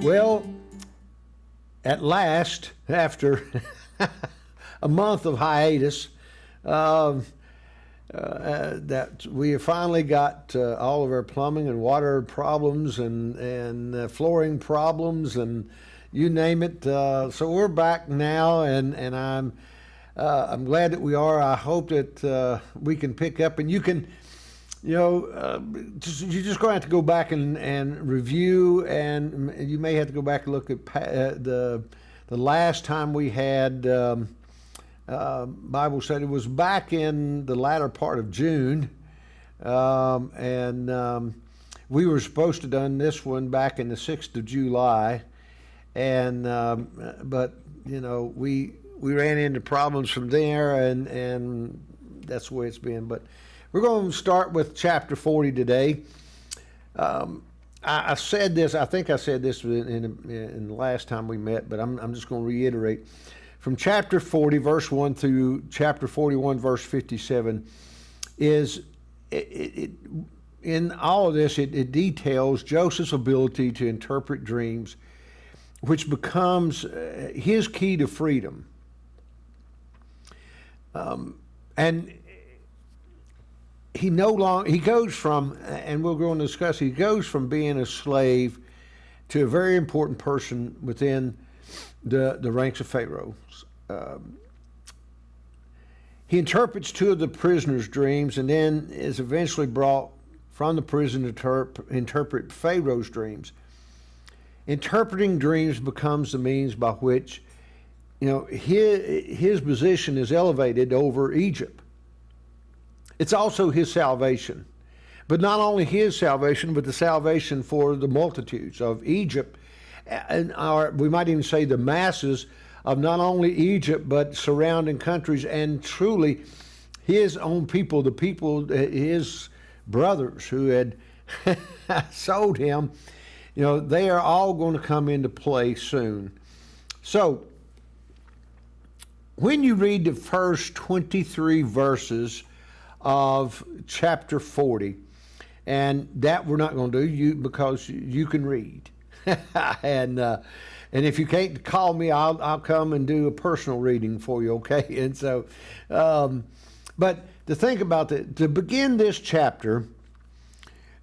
Well, at last, after a month of hiatus, that we have finally got all of our plumbing and water problems and flooring problems and you name it. So we're back now, and I'm glad that we are. I hope that we can pick up, and you can. You're just going to have to go back and review, and you may have to go back and look at the last time we had Bible study was back in the latter part of June, and we were supposed to have done this one back in the 6th of July, and but we ran into problems from there, and that's the way it's been. But we're going to start with chapter 40 today. I said this, I think I said this in the last time we met, but I'm just going to reiterate. From chapter 40, verse 1 through chapter 41, verse 57, is in all of this, it details Joseph's ability to interpret dreams, which becomes his key to freedom. And he goes from, and we're going to discuss, he goes from being a slave to a very important person within the ranks of Pharaoh. He interprets two of the prisoner's dreams and then is eventually brought from the prison to interpret Pharaoh's dreams. Interpreting dreams becomes the means by which his position is elevated over Egypt. It's also his salvation. But not only his salvation, but the salvation for the multitudes of Egypt, and we might even say the masses of not only Egypt, but surrounding countries, and truly his own people, the people, his brothers who had sold him, they are all going to come into play soon. So, when you read the first 23 verses of chapter 40, and that we're not going to do because you can read, and if you can't call me, I'll come and do a personal reading for you, okay? And so, but to think about that, to begin this chapter,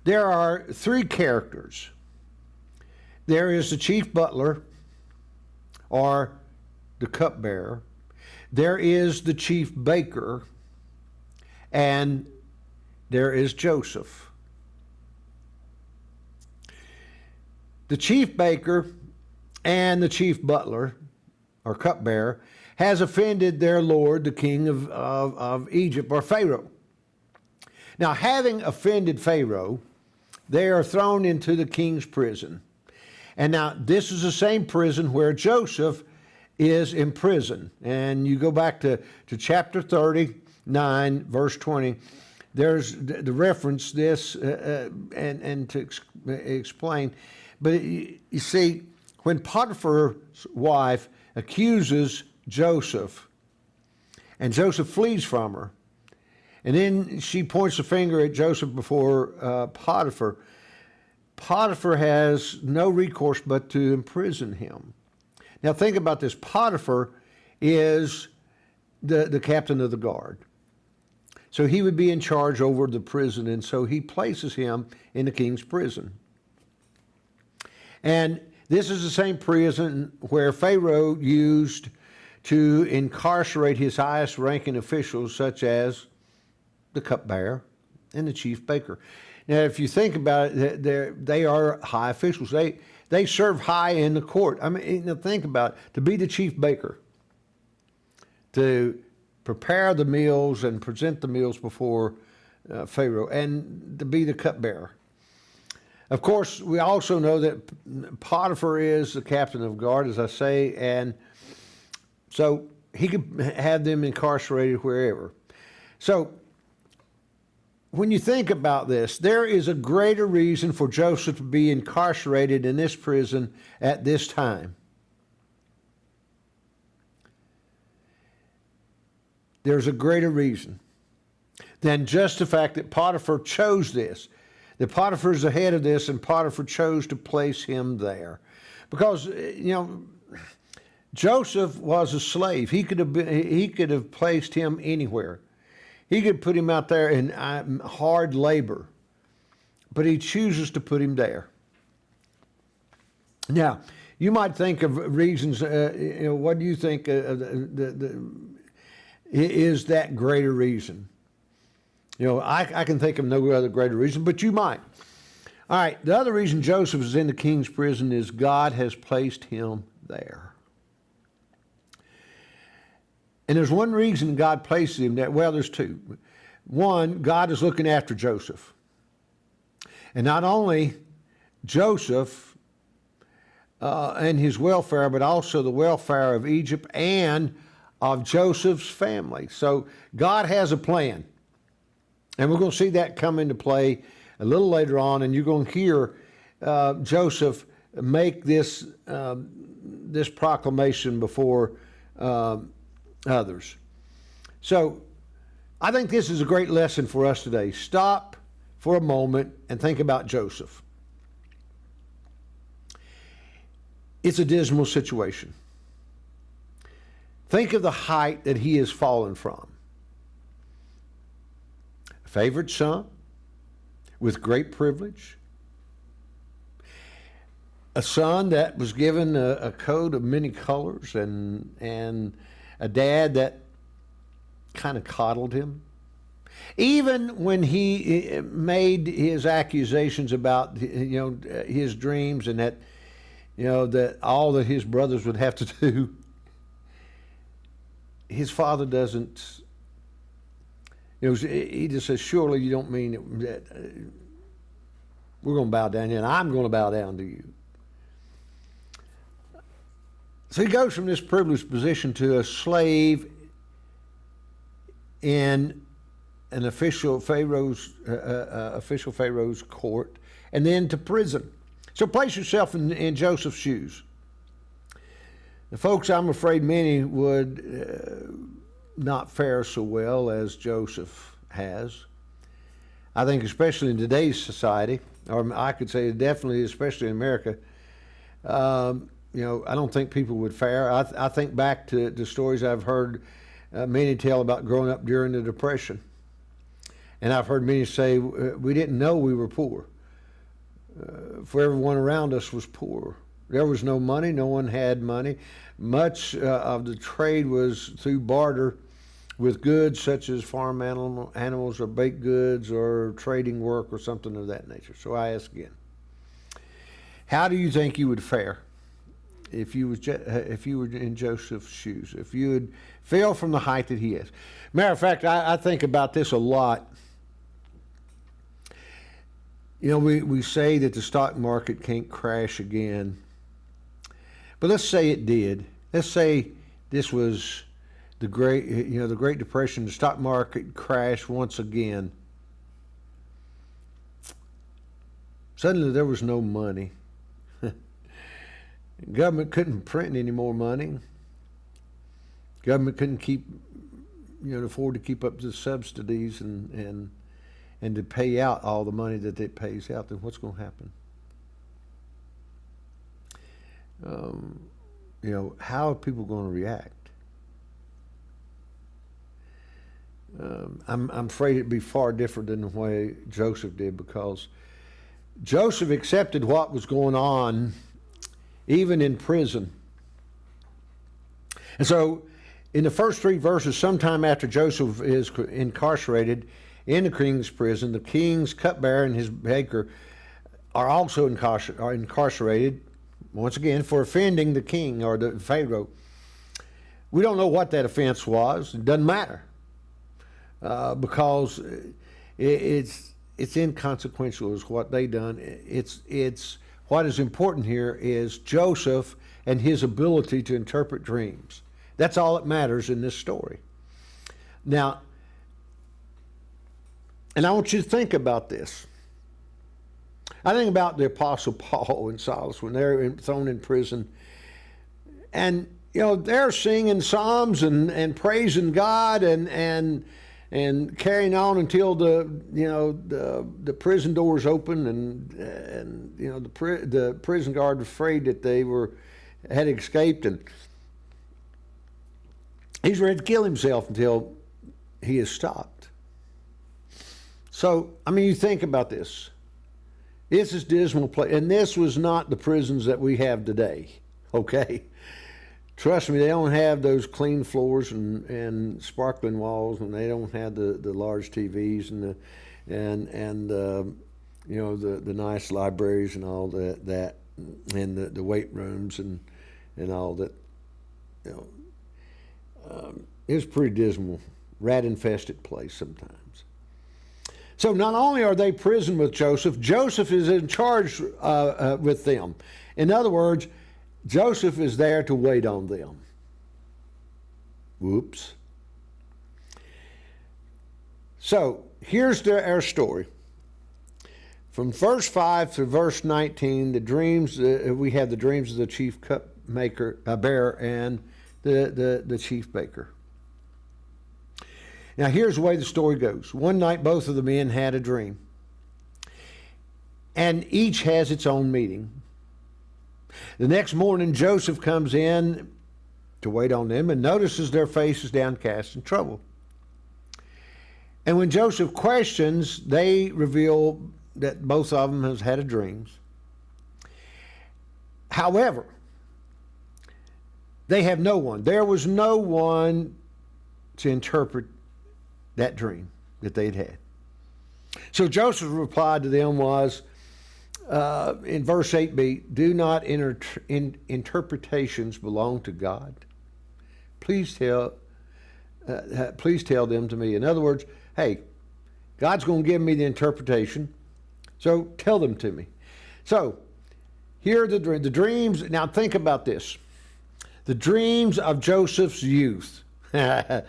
there are three characters. There is the chief butler, or the cupbearer. There is the chief baker, and there is Joseph. The chief baker and the chief butler, or cupbearer, has offended their lord, the king of Egypt, or Pharaoh. Now, having offended Pharaoh, they are thrown into the king's prison. And now, this is the same prison where Joseph is in prison. And you go back to chapter 39, verse 20. There's the reference this and to explain. But you see, when Potiphar's wife accuses Joseph, and Joseph flees from her, and then she points the finger at Joseph before Potiphar, Potiphar has no recourse but to imprison him. Now think about this. Potiphar is the captain of the guard. So he would be in charge over the prison, and so he places him in the king's prison. And this is the same prison where Pharaoh used to incarcerate his highest ranking officials, such as the cupbearer and the chief baker. Now, if you think about it, they are high officials. They serve high in the court. I mean, think about it. To be the chief baker, to prepare the meals and present the meals before Pharaoh, and to be the cupbearer. Of course, we also know that Potiphar is the captain of guard, as I say, and so he could have them incarcerated wherever. So, when you think about this, there is a greater reason for Joseph to be incarcerated in this prison at this time. There's a greater reason than just the fact that Potiphar chose this. That Potiphar's ahead of this, and Potiphar chose to place him there. Because, Joseph was a slave. He could have placed him anywhere. He could put him out there in hard labor, but he chooses to put him there. Now, you might think of reasons. What do you think is that greater reason? I can think of no other greater reason, but you might. All right, the other reason Joseph is in the king's prison is God has placed him there. And there's one reason God places him there. Well, there's two. One, God is looking after Joseph. And not only Joseph and his welfare, but also the welfare of Egypt and of Joseph's family. So God has a plan. And we're going to see that come into play a little later on, and you're going to hear Joseph make this proclamation before others. So I think this is a great lesson for us today. Stop for a moment and think about Joseph. It's a dismal situation. Think of the height that he has fallen from. A favored son with great privilege. A son that was given a coat of many colors and a dad that kind of coddled him. Even when he made his accusations about his dreams and that that all that his brothers would have to do, his father doesn't. He just says, "Surely you don't mean that we're going to bow down to you, and I'm going to bow down to you." So he goes from this privileged position to a slave in an official Pharaoh's court, and then to prison. So place yourself in Joseph's shoes. Now, folks, I'm afraid many would not fare so well as Joseph has. I think especially in today's society, or I could say definitely especially in America, I don't think people would fare. I think back to the stories I've heard many tell about growing up during the Depression. And I've heard many say, we didn't know we were poor. For everyone around us was poor. There was no money. No one had money. Much of the trade was through barter with goods such as farm animals or baked goods or trading work or something of that nature. So I ask again, how do you think you would fare if you were in Joseph's shoes, if you had fell from the height that he is? Matter of fact, I think about this a lot. We say that the stock market can't crash again, but let's say it did. Let's say this was the Great Depression. The stock market crashed once again. Suddenly there was no money. Government couldn't print any more money. Government couldn't afford to keep up the subsidies and to pay out all the money that it pays out. Then what's going to happen? How are people going to react? I'm afraid it'd be far different than the way Joseph did, because Joseph accepted what was going on even in prison. And so in the first 3 verses, sometime after Joseph is incarcerated in the king's prison, the king's cupbearer and his baker are also incarcerated, once again, for offending the king or the Pharaoh. We don't know what that offense was. It doesn't matter, because it's inconsequential is what they done. It's what is important here is Joseph and his ability to interpret dreams. That's all that matters in this story. Now, And I want you to think about this. I think about the Apostle Paul and Silas when they're thrown in prison. And, they're singing psalms and praising God and carrying on until the prison doors open and the prison guard was afraid that they had escaped, and he's ready to kill himself until he is stopped. So, you think about this. This is a dismal place, and this was not the prisons that we have today, okay? Trust me, they don't have those clean floors and sparkling walls, and they don't have the large TVs and the nice libraries and all that and the weight rooms and all that. It was a pretty dismal, rat-infested place sometimes. So not only are they imprisoned with Joseph, Joseph is in charge with them. In other words, Joseph is there to wait on them. Whoops. So here's our story. From verse 5 to verse 19, the dreams, we have the dreams of the chief bearer and the chief baker. Now, here's the way the story goes. One night, both of the men had a dream, and each has its own meaning. The next morning, Joseph comes in to wait on them and notices their faces downcast in trouble. And when Joseph questions, they reveal that both of them has had a dreams. However, they have no one. There was no one to interpret that dream that they'd had. So Joseph's reply to them was, in verse 8b, do not interpretations belong to God? Please tell them to me. In other words, hey, God's going to give me the interpretation, so tell them to me. So here are the dreams. Now think about this. The dreams of Joseph's youth. When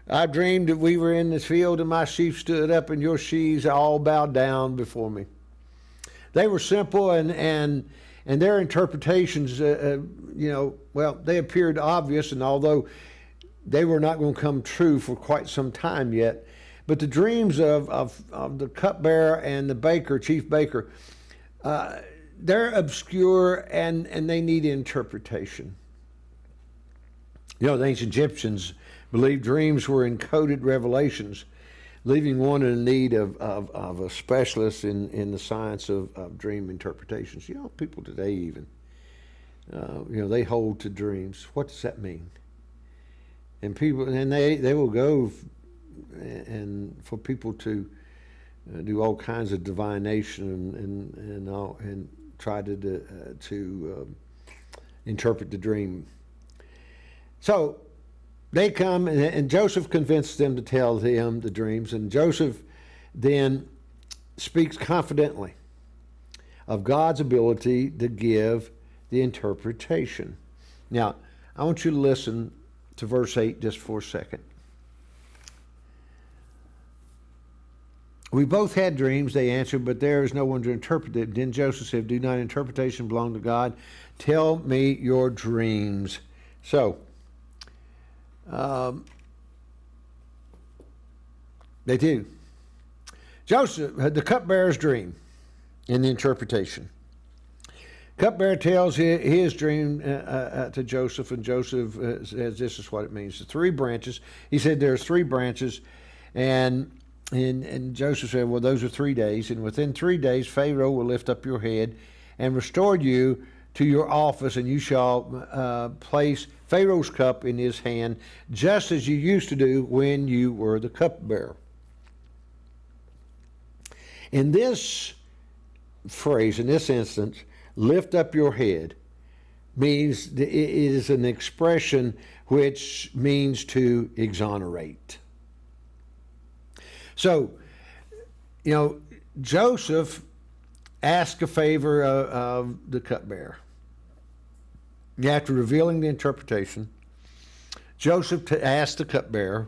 I dreamed that we were in this field and my sheep stood up and your sheaves all bowed down before me. They were simple and their interpretations, they appeared obvious, and although they were not going to come true for quite some time yet, but the dreams of the cupbearer and the baker, chief baker, they're obscure and they need interpretation. The ancient Egyptians believed dreams were encoded revelations, leaving one in need of a specialist in the science of dream interpretations. People today even, they hold to dreams. What does that mean? And they will go and for people to do all kinds of divination and try to interpret the dream. So they come, and Joseph convinced them to tell him the dreams, and Joseph then speaks confidently of God's ability to give the interpretation. Now, I want you to listen to verse 8 just for a second. We both had dreams, they answered, but there is no one to interpret it. Then Joseph said, do not interpretation belong to God? Tell me your dreams. So, they do. Joseph, the cupbearer's dream in the interpretation. Cupbearer tells his dream to Joseph, and Joseph says this is what it means. The 3 branches. He said there's 3 branches, and Joseph said, well, those are 3 days, and within 3 days Pharaoh will lift up your head and restore you to your office, and you shall place Pharaoh's cup in his hand, just as you used to do when you were the cupbearer. In this phrase, in this instance, lift up your head means it is an expression which means to exonerate. So, Joseph asked a favor of the cupbearer. After revealing the interpretation, Joseph asked the cupbearer,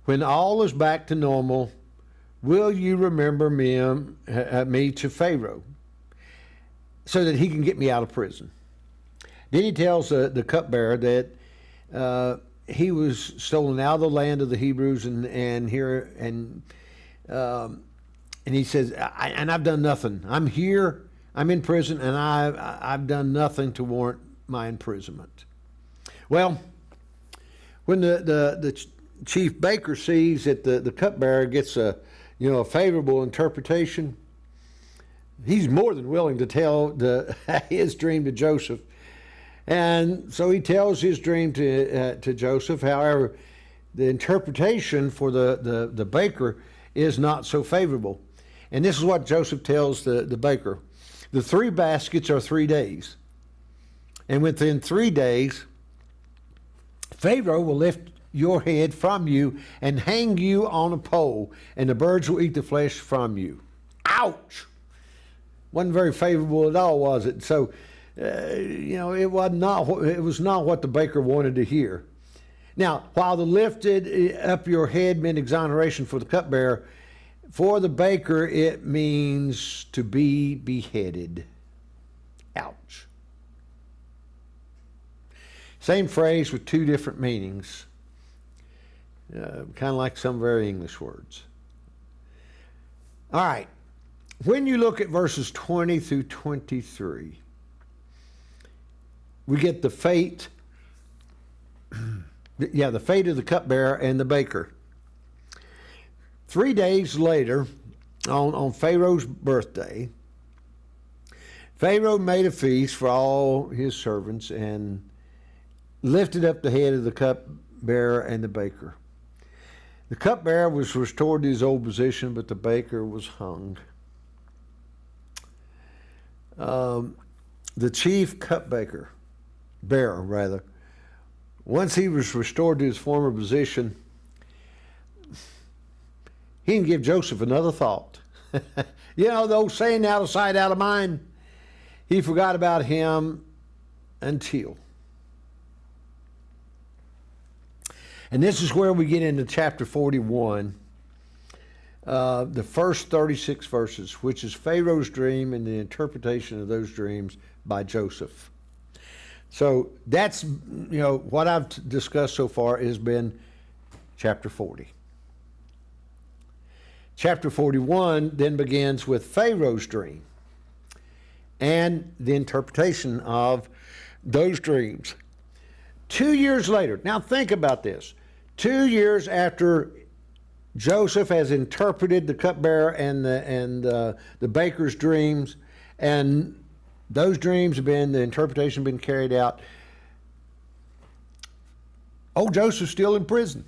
when all is back to normal, will you remember me to Pharaoh so that he can get me out of prison? Then he tells the cupbearer that he was stolen out of the land of the Hebrews and he says, and I've done nothing. I'm here, I'm in prison, and I've done nothing to warrant my imprisonment. Well, when the chief baker sees that the cupbearer gets a favorable interpretation, he's more than willing to tell his dream to Joseph. And so he tells his dream to Joseph. However, the interpretation for the baker is not so favorable. And this is what Joseph tells the baker. The 3 baskets are 3 days. And within 3 days, Pharaoh will lift your head from you and hang you on a pole, and the birds will eat the flesh from you. Ouch! Wasn't very favorable at all, was it? So, it was not what the baker wanted to hear. Now, while the lifted up your head meant exoneration for the cupbearer, for the baker it means to be beheaded. Ouch. Same phrase with 2 different meanings. Kind of like some of our English words. All right. When you look at verses 20 through 23, we get the fate, the fate of the cupbearer and the baker. 3 days later, on Pharaoh's birthday, Pharaoh made a feast for all his servants and lifted up the head of the cupbearer and the baker. The cupbearer was restored to his old position, but the baker was hung. The chief bearer, once he was restored to his former position, he didn't give Joseph another thought. The old saying, out of sight, out of mind. He forgot about him until. And this is where we get into chapter 41, the first 36 verses, which is Pharaoh's dream and the interpretation of those dreams by Joseph. So that's, what I've discussed so far has been chapter 40. Chapter 41 then begins with Pharaoh's dream and the interpretation of those dreams. 2 years later, now think about this. 2 years after Joseph has interpreted the cupbearer and the baker's dreams, and those dreams have been, the interpretation been carried out. Old Joseph's still in prison.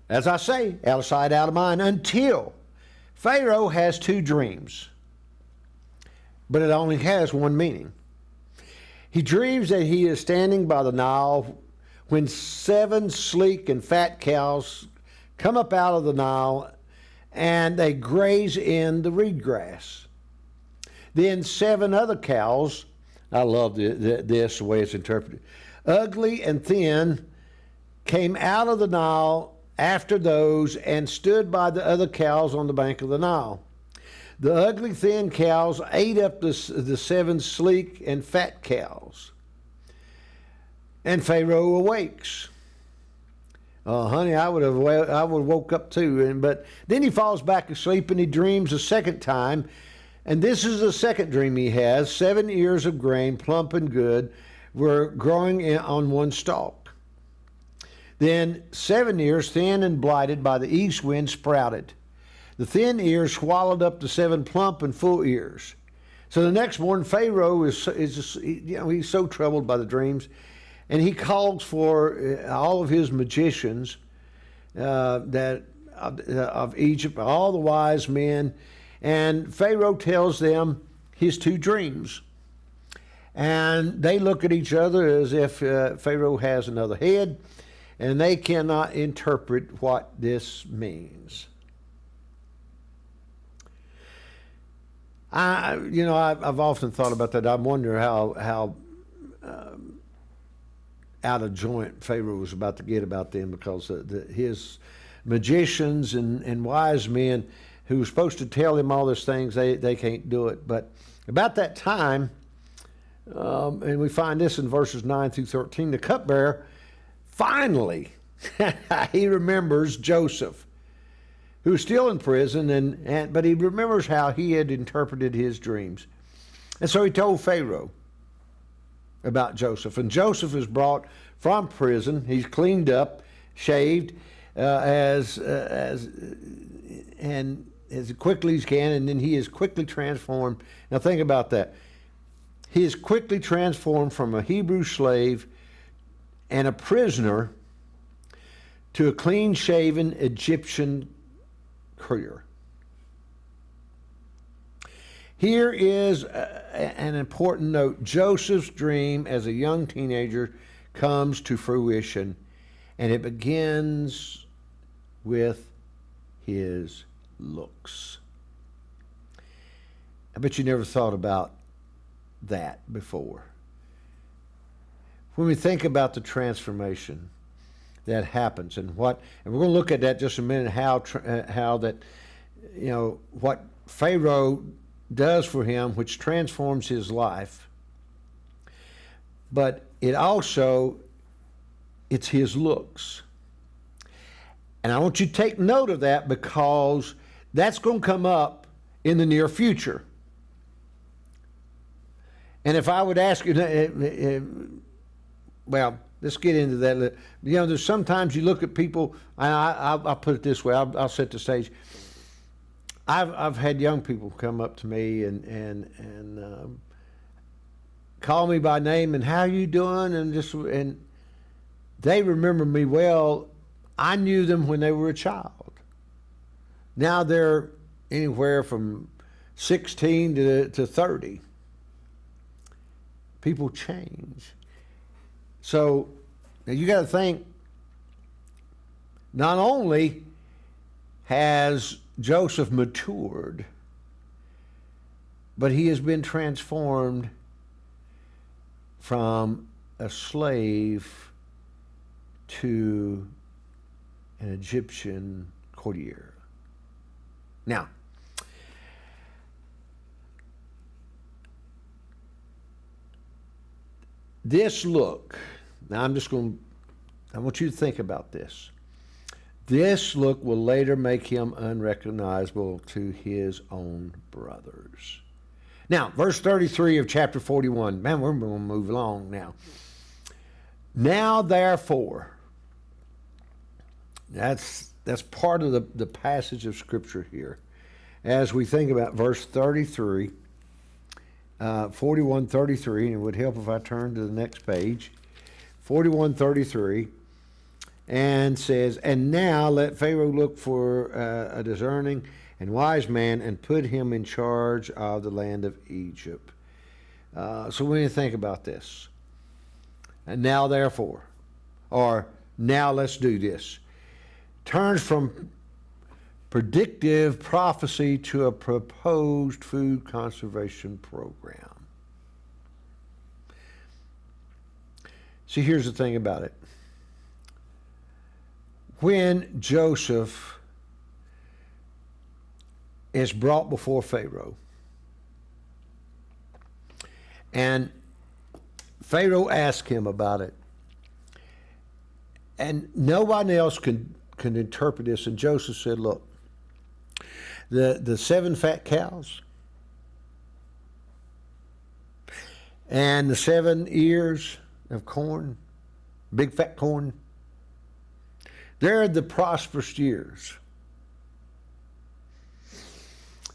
As I say, out of sight, out of mind, until Pharaoh has 2 dreams. But it only has one meaning. He dreams that he is standing by the Nile when 7 sleek and fat cows come up out of the Nile and they graze in the reed grass. Then 7 other cows, I love this, the way it's interpreted, ugly and thin, came out of the Nile after those and stood by the other cows on the bank of the Nile. The ugly, thin cows ate up the 7 sleek and fat cows. And Pharaoh awakes. Honey, I would have woke up too. But then he falls back asleep and he dreams a second time. And this is the second dream he has. 7 ears of grain, plump and good, were growing on one stalk. Then 7 ears, thin and blighted by the east wind, sprouted. The thin ears swallowed up the 7 plump and full ears. So the next morning, Pharaoh is just, he's so troubled by the dreams. And he calls for all of his magicians of Egypt, all the wise men, and Pharaoh tells them his 2 dreams. And they look at each other as if Pharaoh has another head, and they cannot interpret what this means. I've often thought about that. I wonder how out of joint Pharaoh was about to get about them, because his magicians and wise men who were supposed to tell him all these things, they can't do it. But about that time, and we find this in verses 9 through 13, the cupbearer finally, he remembers Joseph, who's still in prison, but he remembers how he had interpreted his dreams. And so he told Pharaoh about Joseph. And Joseph is brought from prison. He's cleaned up, shaved, and as quickly as he can, and then he is quickly transformed. Now think about that. He is quickly transformed from a Hebrew slave and a prisoner to a clean-shaven Egyptian courier. Here is an important note. Joseph's dream as a young teenager comes to fruition, and it begins with his looks. I bet you never thought about that before. When we think about the transformation that happens, and we're going to look at that just a minute, how that, what Pharaoh does for him, which transforms his life. But it's his looks. And I want you to take note of that, because that's going to come up in the near future. And if I would ask you, well, let's get into that. There's sometimes you look at people, and I'll put it this way, I'll set the stage. I've had young people come up to me and call me by name and how you doing, and they remember me well. I knew them when they were a child. Now they're anywhere from 16 to 30. People change. So now you got to think, not only has Joseph matured, but he has been transformed from a slave to an Egyptian courtier. Now, this look, now I want you to think about this. This look will later make him unrecognizable to his own brothers. Now, verse 33 of chapter 41. Man, we're going to move along now. Now, therefore, that's part of the passage of Scripture here. As we think about verse 33, 41:33, and it would help if I turned to the next page. 41:33. And says, and now let Pharaoh look for a discerning and wise man and put him in charge of the land of Egypt. So when you think about this, and now therefore, or now let's do this, turns from predictive prophecy to a proposed food conservation program. See, here's the thing about it. When Joseph is brought before Pharaoh, and Pharaoh asked him about it, and no one else can interpret this, and Joseph said, look, the 7 fat cows and the 7 ears of corn, big fat corn, they're the prosperous years.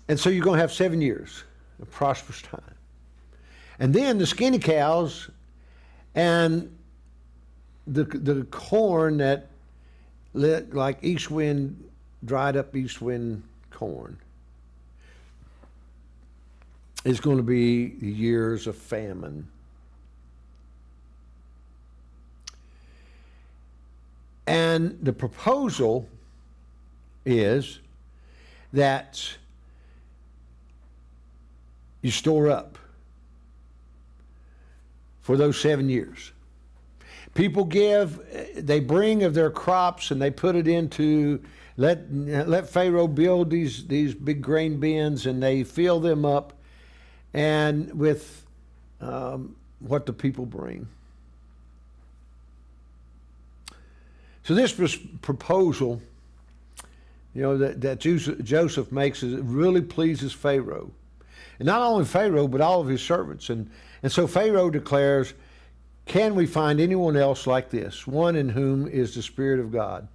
And so you're going to have 7 years of prosperous time. And then the skinny cows and the corn that like east wind, dried up east wind corn is going to be years of famine. And the proposal is that you store up for those 7 years. People they bring of their crops and they put it into, let Pharaoh build these big grain bins, and they fill them up and with what the people bring. So this proposal, that Joseph makes, it really pleases Pharaoh. And not only Pharaoh, but all of his servants. And so Pharaoh declares, can we find anyone else like this, one in whom is the Spirit of God?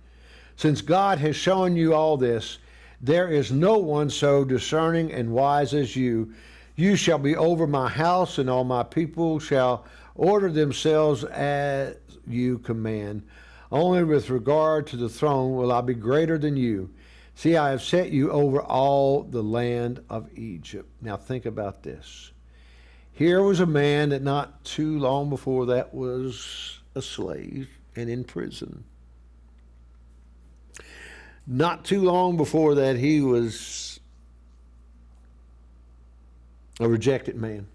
Since God has shown you all this, there is no one so discerning and wise as you. You shall be over my house, and all my people shall order themselves as you command. Only with regard to the throne will I be greater than you. See, I have set you over all the land of Egypt. Now think about this. Here was a man that not too long before that was a slave and in prison. Not too long before that, he was a rejected man.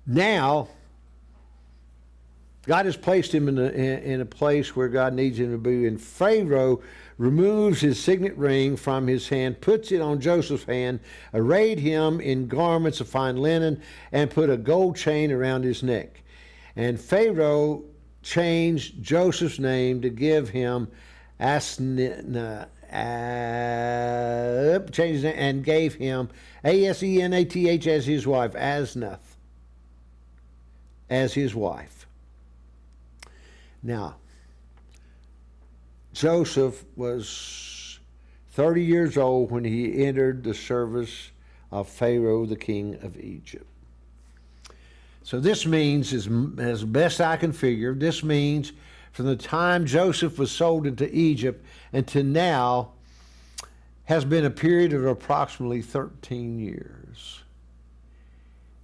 Now, God has placed him in a place where God needs him to be. And Pharaoh removes his signet ring from his hand, puts it on Joseph's hand, arrayed him in garments of fine linen, and put a gold chain around his neck. And Pharaoh changed Joseph's name to give him and gave him Asenath as his wife, Asnath as his wife. Now, Joseph was 30 years old when he entered the service of Pharaoh, the king of Egypt. So this means, as best I can figure, this means from the time Joseph was sold into Egypt until now has been a period of approximately 13 years.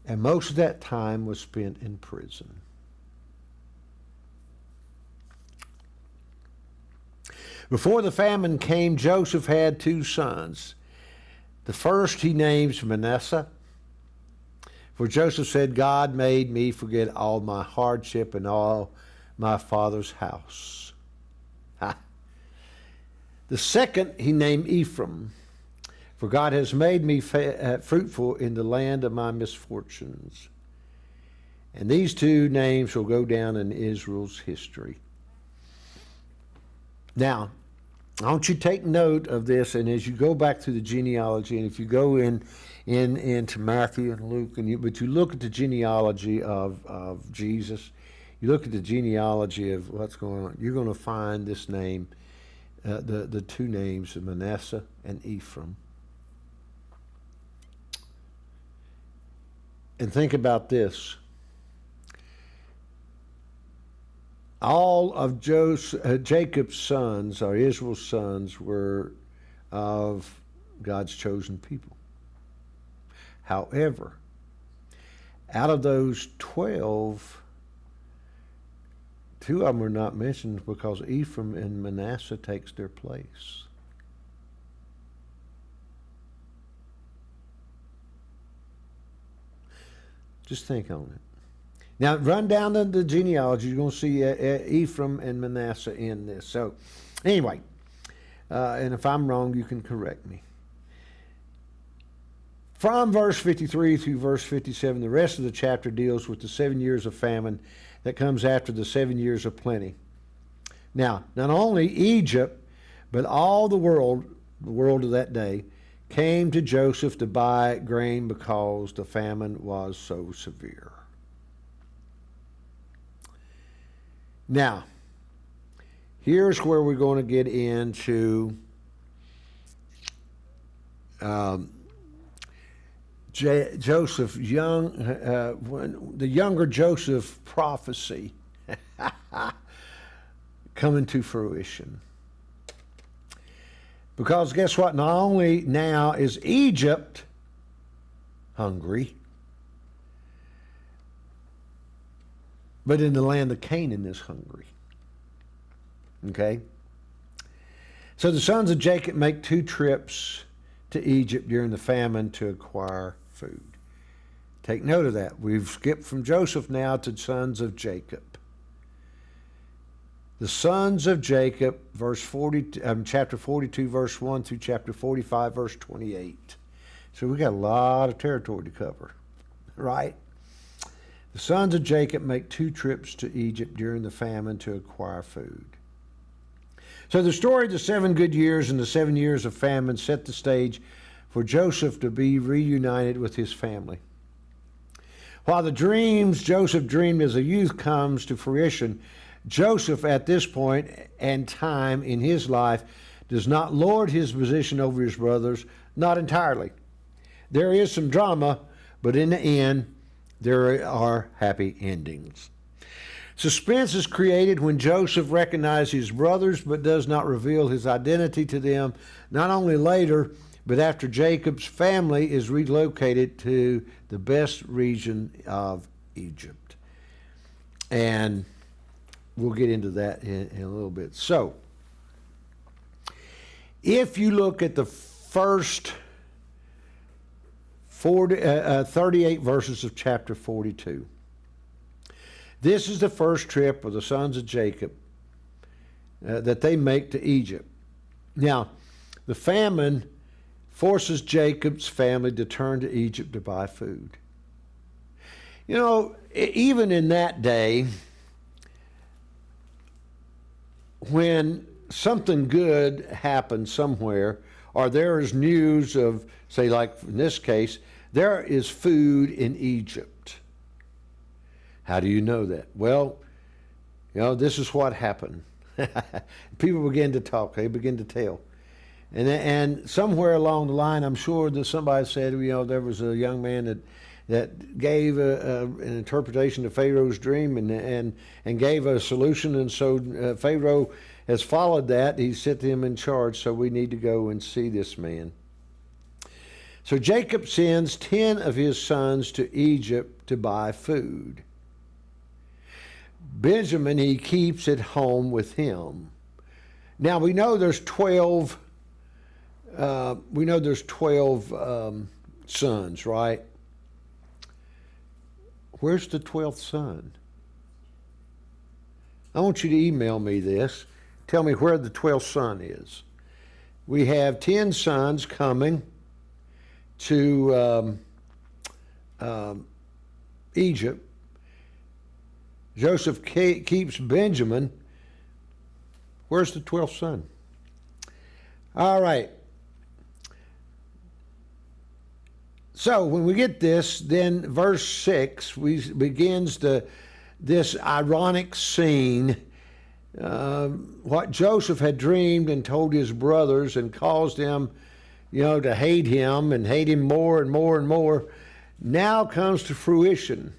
And most of that time was spent in prison. Before the famine came, Joseph had two sons. The first he names Manasseh, for Joseph said, God made me forget all my hardship and all my father's house. Ha. The second he named Ephraim, for God has made me fruitful in the land of my misfortunes. And these two names will go down in Israel's history. Now, I want you to take note of this, and as you go back through the genealogy, and if you go into Matthew and Luke, but you look at the genealogy of Jesus, you look at the genealogy of what's going on, you're going to find this name, the two names of Manasseh and Ephraim. And think about this. All of Jacob's sons, or Israel's sons, were of God's chosen people. However, out of those 12, two of them are not mentioned because Ephraim and Manasseh takes their place. Just think on it. Now, run down the genealogy. You're going to see Ephraim and Manasseh in this. So, anyway, and if I'm wrong, you can correct me. From verse 53 through verse 57, the rest of the chapter deals with the 7 years of famine that comes after the 7 years of plenty. Now, not only Egypt, but all the world of that day, came to Joseph to buy grain because the famine was so severe. Now, here's where we're going to get into Joseph, the younger Joseph prophecy coming to fruition. Because guess what? Not only now is Egypt hungry, but in the land of Canaan is hungry. Okay? So the sons of Jacob make 2 trips to Egypt during the famine to acquire food. Take note of that. We've skipped from Joseph now to sons of Jacob. The sons of Jacob, chapter 42, verse 1 through chapter 45, verse 28. So we got a lot of territory to cover, right? The sons of Jacob make 2 trips to Egypt during the famine to acquire food. So the story of the 7 good years and the 7 years of famine set the stage for Joseph to be reunited with his family. While the dreams Joseph dreamed as a youth comes to fruition, Joseph at this point and time in his life does not lord his position over his brothers, not entirely. There is some drama, but in the end, there are happy endings. Suspense is created when Joseph recognizes his brothers but does not reveal his identity to them, not only later, but after Jacob's family is relocated to the best region of Egypt. And we'll get into that in a little bit. So, if you look at the first 38 verses of chapter 42, this is the first trip of the sons of Jacob that they make to Egypt. Now, the famine forces Jacob's family to turn to Egypt to buy food. You know, even in that day, when something good happened somewhere, or there is news of, say, like in this case, there is food in Egypt. How do you know that? Well, you know, this is what happened. People begin to talk. They begin to tell. And somewhere along the line, I'm sure that somebody said, you know, there was a young man that gave an interpretation of Pharaoh's dream and gave a solution. And so Pharaoh has followed that. He set him in charge. So we need to go and see this man. So Jacob sends 10 of his sons to Egypt to buy food. Benjamin he keeps at home with him. Now we know there's 12. There's 12 sons, right? Where's the 12th son? I want you to email me this. Tell me where the 12th son is. We have 10 sons coming to Egypt. Joseph keeps Benjamin. Where's the 12th son? All right. So when we get this, then verse 6 begins this ironic scene, what Joseph had dreamed and told his brothers and caused them, you know, to hate him and hate him more and more and more, now comes to fruition.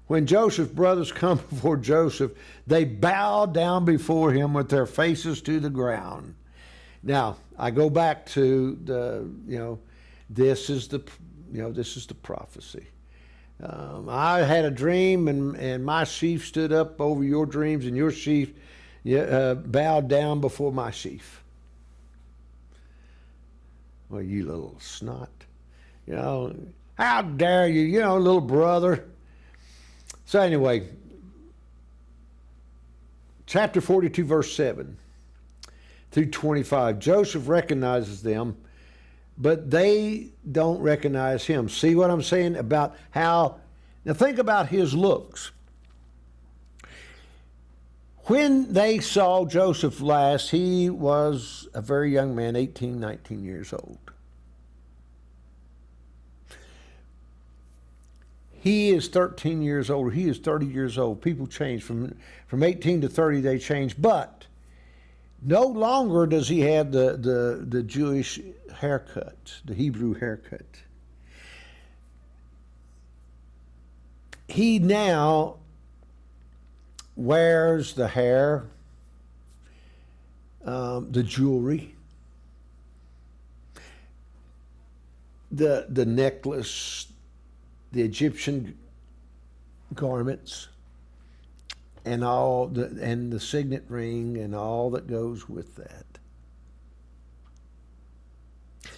When Joseph's brothers come before Joseph, they bow down before him with their faces to the ground. Now, I go back to this is the prophecy. I had a dream, and my chief stood up over your dreams, and your chief bowed down before my chief. Well, you little snot. You know, how dare you, you know, little brother. So anyway, chapter 42, verse 7 through 25, Joseph recognizes them, but they don't recognize him. See what I'm saying about how, now think about his looks. When they saw Joseph last, he was a very young man, 18, 19 years old. He is 13 years older. He is 30 years old. People change. From 18 to 30, they change. But no longer does he have the Jewish haircut, the Hebrew haircut. He now wears the hair, the jewelry, the necklace, the Egyptian garments, and the signet ring and all that goes with that.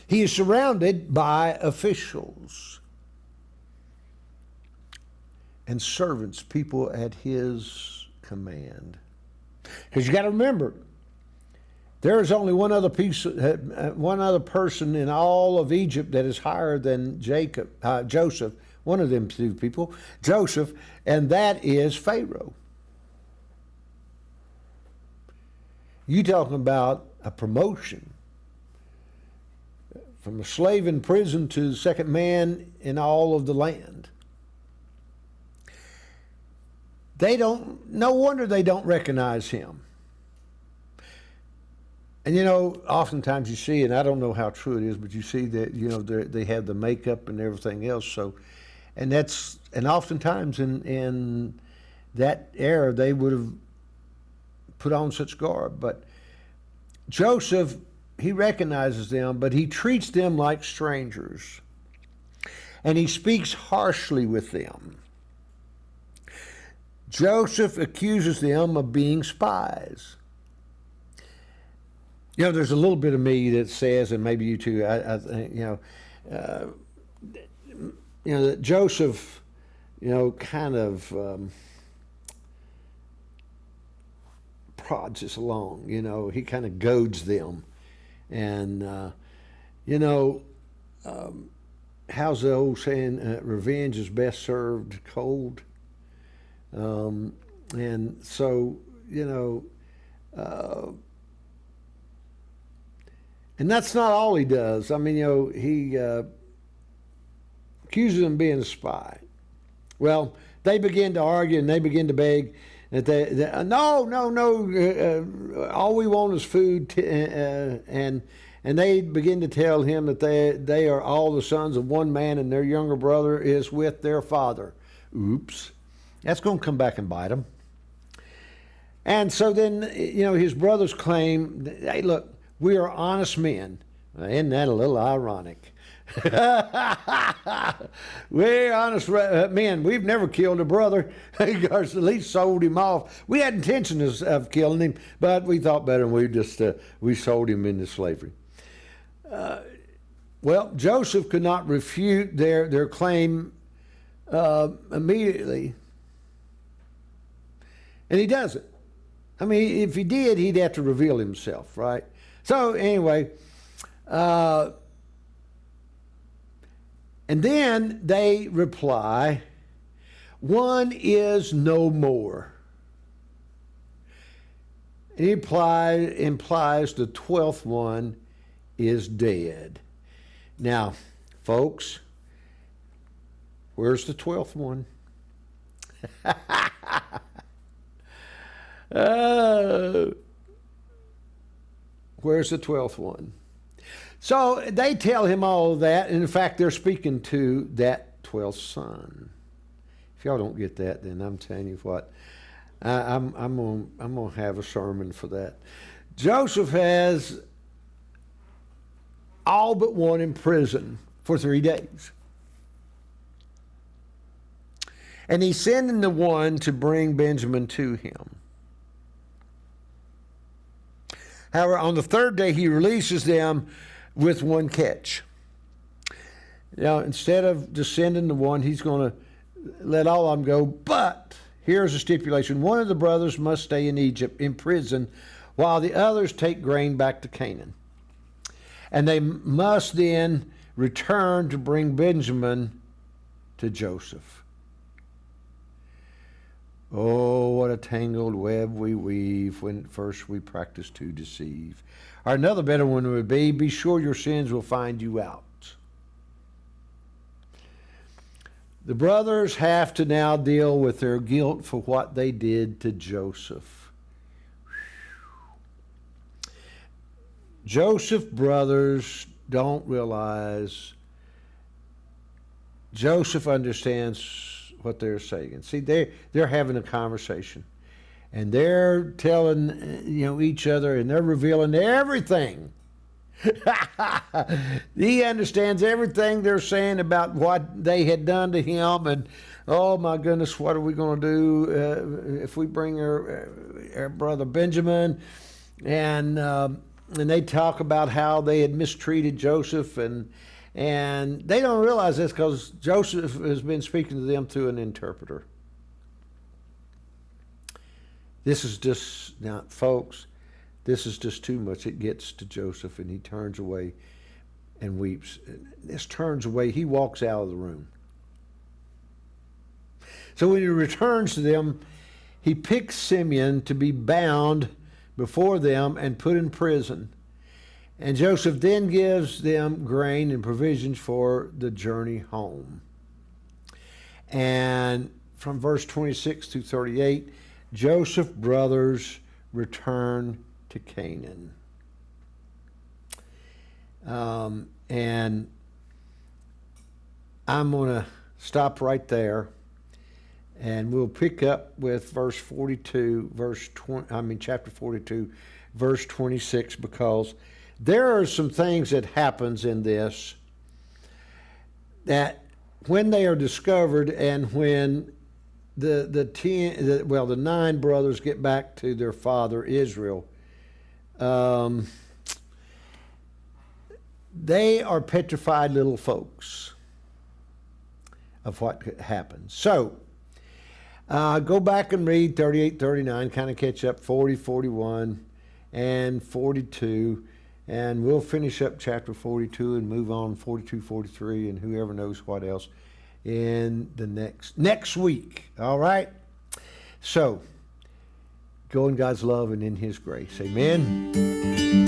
He is surrounded by officials. and servants, people at his command. Because you got to remember, there is only one other person in all of Egypt that is higher than Joseph. One of them two people, Joseph, and that is Pharaoh. You talking about a promotion from a slave in prison to the second man in all of the land. No wonder they don't recognize him. And oftentimes you see, and I don't know how true it is, but you see that, they have the makeup and everything else. So, and oftentimes in that era, they would have put on such garb. But Joseph, he recognizes them, but he treats them like strangers. And he speaks harshly with them. Joseph accuses them of being spies. There's a little bit of me that says, and maybe you too, I think, that Joseph, kind of prods us along. He kind of goads them. And, how's the old saying, revenge is best served cold? And so, and that's not all he does. I mean, he accuses them of being a spy. Well, they begin to argue and they begin to beg that no, all we want is food, and they begin to tell him that they are all the sons of one man and their younger brother is with their father. Oops. That's going to come back and bite them. And so then, his brothers claim, hey, look, we are honest men. Isn't that a little ironic? We're honest men. We've never killed a brother, or at least sold him off. We had intentions of killing him, but we thought better, and we sold him into slavery. Well, Joseph could not refute their claim immediately, and he doesn't. I mean, if he did, he'd have to reveal himself, right? So anyway, and then they reply, one is no more. And he implies the 12th one is dead. Now, folks, where's the 12th one? Where's the 12th one? So they tell him all of that, and in fact, they're speaking to that 12th son. If y'all don't get that, then I'm telling you what, I'm gonna have a sermon for that. Joseph has all but one in prison for 3 days. And he's sending the one to bring Benjamin to him. However, on the 3rd day, he releases them with one catch. Now, instead of just sending the one, he's going to let all of them go. But here's a stipulation. One of the brothers must stay in Egypt, in prison, while the others take grain back to Canaan. And they must then return to bring Benjamin to Joseph. Oh, what a tangled web we weave when first we practice to deceive. Or another better one would be sure your sins will find you out. The brothers have to now deal with their guilt for what they did to Joseph. Joseph's brothers don't realize Joseph understands what they're saying. See, they're having a conversation, and they're telling each other, and they're revealing everything. He understands everything they're saying about what they had done to him, and oh my goodness, what are we going to do if we bring our brother Benjamin? And they talk about how they had mistreated Joseph, and they don't realize this because Joseph has been speaking to them through an interpreter. This is just, now, folks, this is just too much. It gets to Joseph, and he turns away and weeps. This turns away. He walks out of the room. So when he returns to them, he picks Simeon to be bound before them and put in prison. And Joseph then gives them grain and provisions for the journey home. And from verse 26 through 38, Joseph's brothers return to Canaan. And I'm going to stop right there, and we'll pick up with verse 42, chapter 42, verse 26, because there are some things that happens in this that when they are discovered, and when the 9 brothers get back to their father Israel, they are petrified little folks of what happened. So go back and read 38, 39, kind of catch up 40, 41, and 42. And we'll finish up chapter 42 and move on 42, 43, and whoever knows what else in the next week. All right? So, go in God's love and in His grace. Amen.